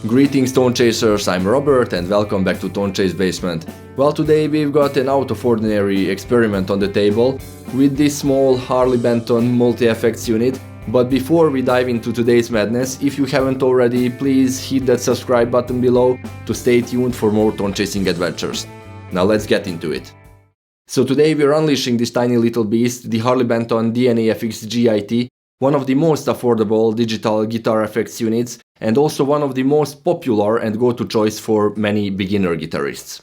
Greetings Tone Chasers, I'm Robert and welcome back to Tone Chase Basement. Well, today we've got an out of ordinary experiment on the table with this small Harley Benton multi-effects unit. But before we dive into today's madness, if you haven't already, please hit that subscribe button below to stay tuned for more tone chasing adventures. Now let's get into it. So today we're unleashing this tiny little beast, the Harley Benton DNAfx GiT, one of the most affordable digital guitar effects units and also one of the most popular and go-to choice for many beginner guitarists.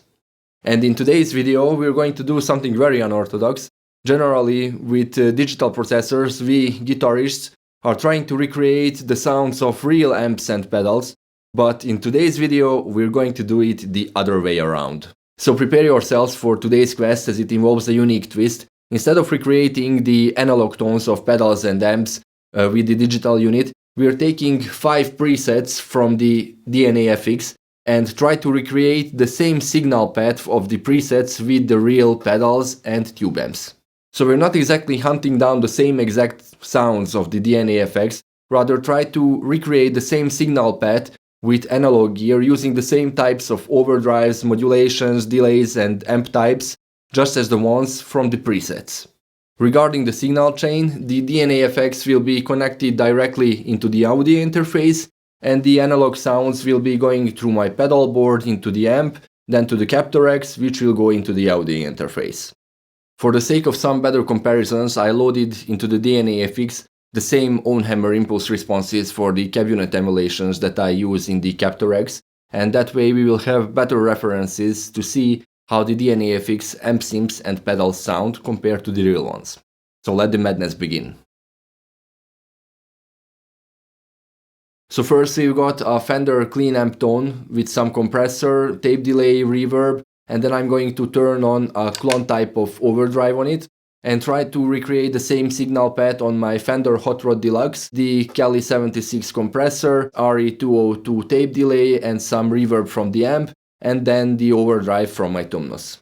And in today's video we're going to do something very unorthodox. Generally, with digital processors, we guitarists are trying to recreate the sounds of real amps and pedals, but in today's video we're going to do it the other way around. So prepare yourselves for today's quest as it involves a unique twist. Instead of recreating the analog tones of pedals and amps with the digital unit, we are taking 5 presets from the DNAfx and try to recreate the same signal path of the presets with the real pedals and tube amps. So we're not exactly hunting down the same exact sounds of the DNAfx, rather try to recreate the same signal path with analog gear using the same types of overdrives, modulations, delays and amp types, just as the ones from the presets. Regarding the signal chain, the DNAfx will be connected directly into the audio interface, and the analog sounds will be going through my pedal board into the amp, then to the Captor X, which will go into the audio interface. For the sake of some better comparisons, I loaded into the DNAfx the same on-hammer impulse responses for the cabinet emulations that I use in the Captor X, and that way we will have better references to see how the DNAfx amp sims and pedals sound compared to the real ones. So let the madness begin. So first we've got a Fender clean amp tone with some compressor, tape delay, reverb, and then I'm going to turn on a clone type of overdrive on it and try to recreate the same signal path on my Fender Hot Rod Deluxe, the Cali 76 compressor, RE202 tape delay and some reverb from the amp, and then the overdrive from my Tumnus.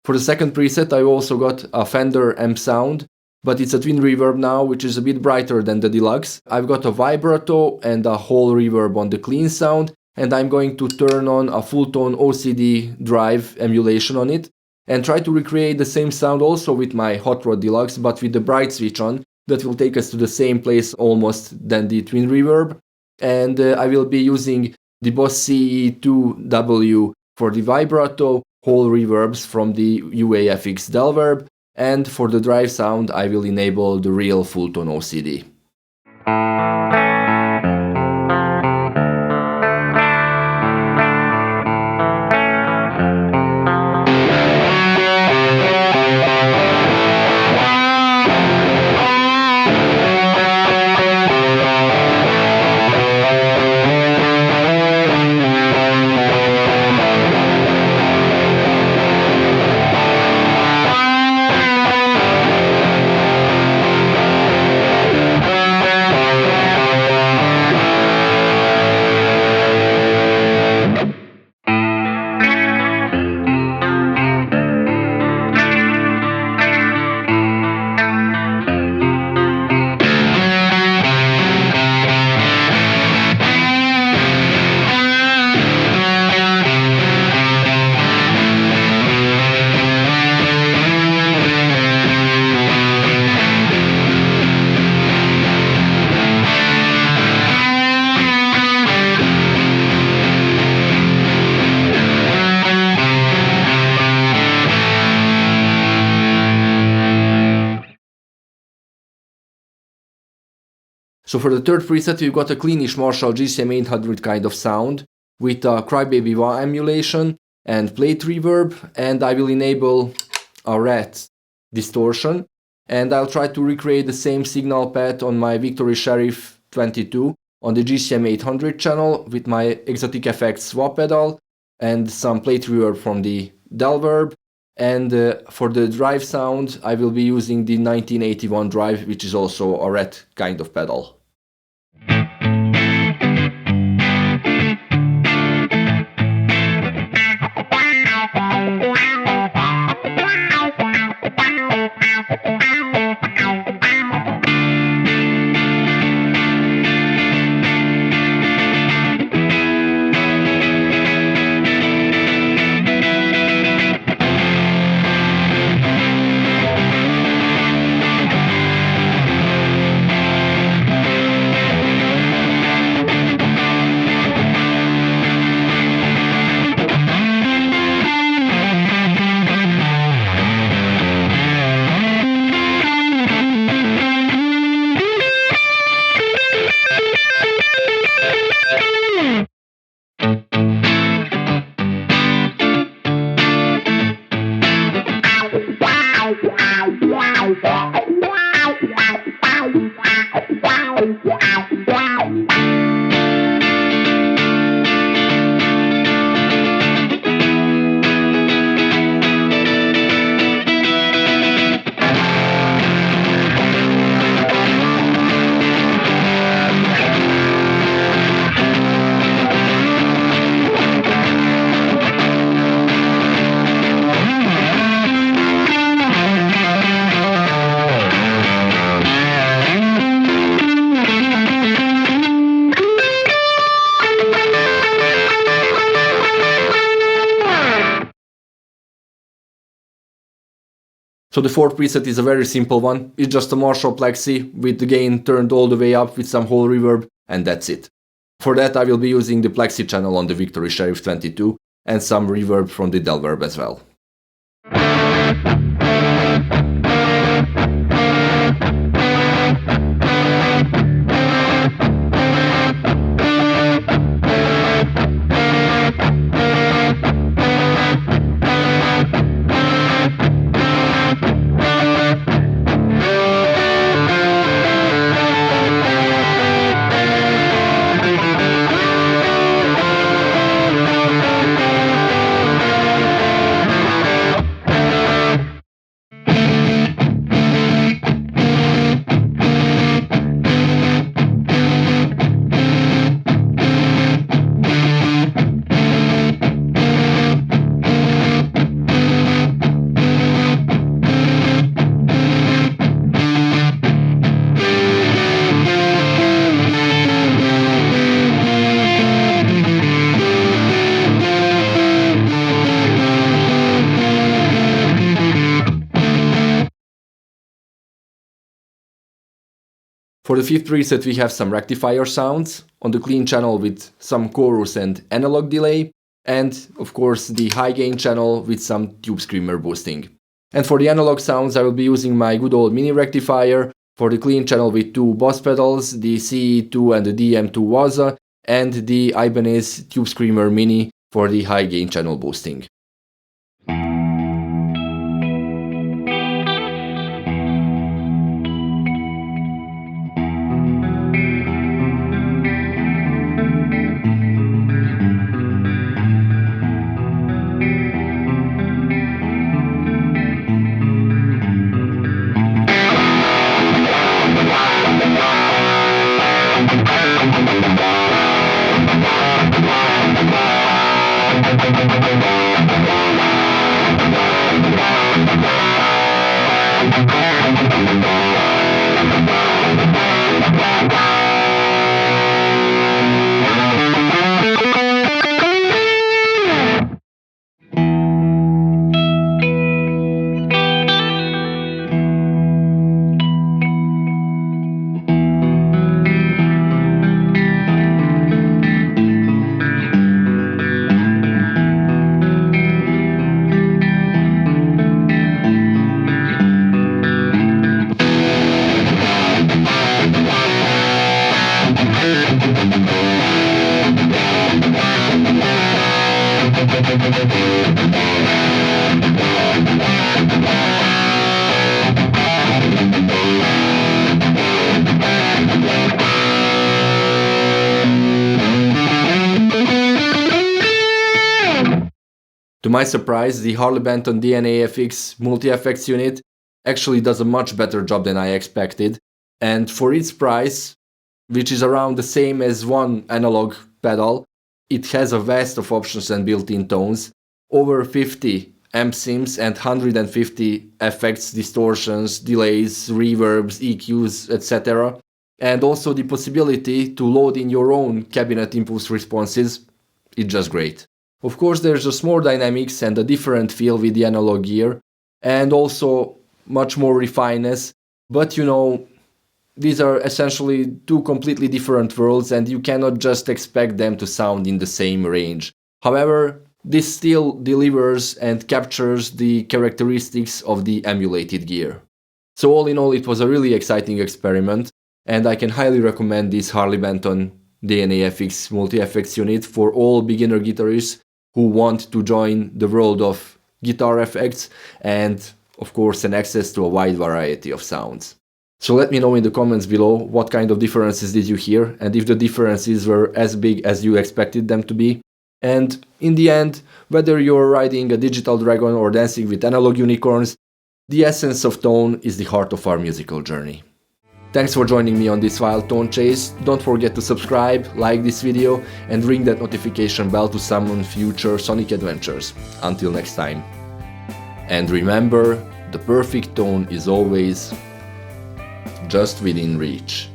For the second preset I also got a Fender amp sound, but it's a twin reverb now, which is a bit brighter than the Deluxe. I've got a vibrato and a whole reverb on the clean sound, and I'm going to turn on a full tone OCD drive emulation on it and try to recreate the same sound also with my Hot Rod Deluxe, but with the bright switch on. That will take us to the same place almost than the twin reverb, and I will be using the Boss CE2W for the vibrato, whole reverbs from the UAFX Delverb, and for the drive sound I will enable the real full tone OCD. So for the third preset, we've got a cleanish Marshall GCM 800 kind of sound with a Crybaby wah emulation and plate reverb, and I will enable a rat distortion, and I'll try to recreate the same signal path on my Victory Sheriff 22 on the GCM 800 channel with my Exotic FX wah pedal and some plate reverb from the Delverb. And for the drive sound, I will be using the 1981 drive, which is also a rat kind of pedal. So the fourth preset is a very simple one. It's just a Marshall Plexi with the gain turned all the way up with some whole reverb, and that's it. For that I will be using the Plexi channel on the Victory Sheriff 22 and some reverb from the Delverb as well. For the fifth preset we have some rectifier sounds on the clean channel with some chorus and analog delay, and of course the high gain channel with some tube screamer boosting. And for the analog sounds I will be using my good old mini rectifier for the clean channel with two boss pedals, the CE2 and the DM2 Waza, and the Ibanez Tube Screamer Mini for the high gain channel boosting. my surprise, the Harley Benton DNAfx MultiFX unit actually does a much better job than I expected, and for its price, which is around the same as one analog pedal, it has a vast of options and built-in tones, over 50 amp sims and 150 effects, distortions, delays, reverbs, EQs, etc. And also the possibility to load in your own cabinet impulse responses. It's just great. Of course, there's just more dynamics and a different feel with the analog gear, and also much more refinedness, but you know, these are essentially two completely different worlds and you cannot just expect them to sound in the same range. However, this still delivers and captures the characteristics of the emulated gear. So all in all, it was a really exciting experiment, and I can highly recommend this Harley Benton DNAfx MultiFX unit for all beginner guitarists who want to join the world of guitar effects and, of course, an access to a wide variety of sounds. So let me know in the comments below what kind of differences did you hear, and if the differences were as big as you expected them to be. And in the end, whether you're riding a digital dragon or dancing with analog unicorns, the essence of tone is the heart of our musical journey. Thanks for joining me on this wild tone chase. Don't forget to subscribe, like this video, and ring that notification bell to summon future sonic adventures. Until next time. And remember, the perfect tone is always just within reach.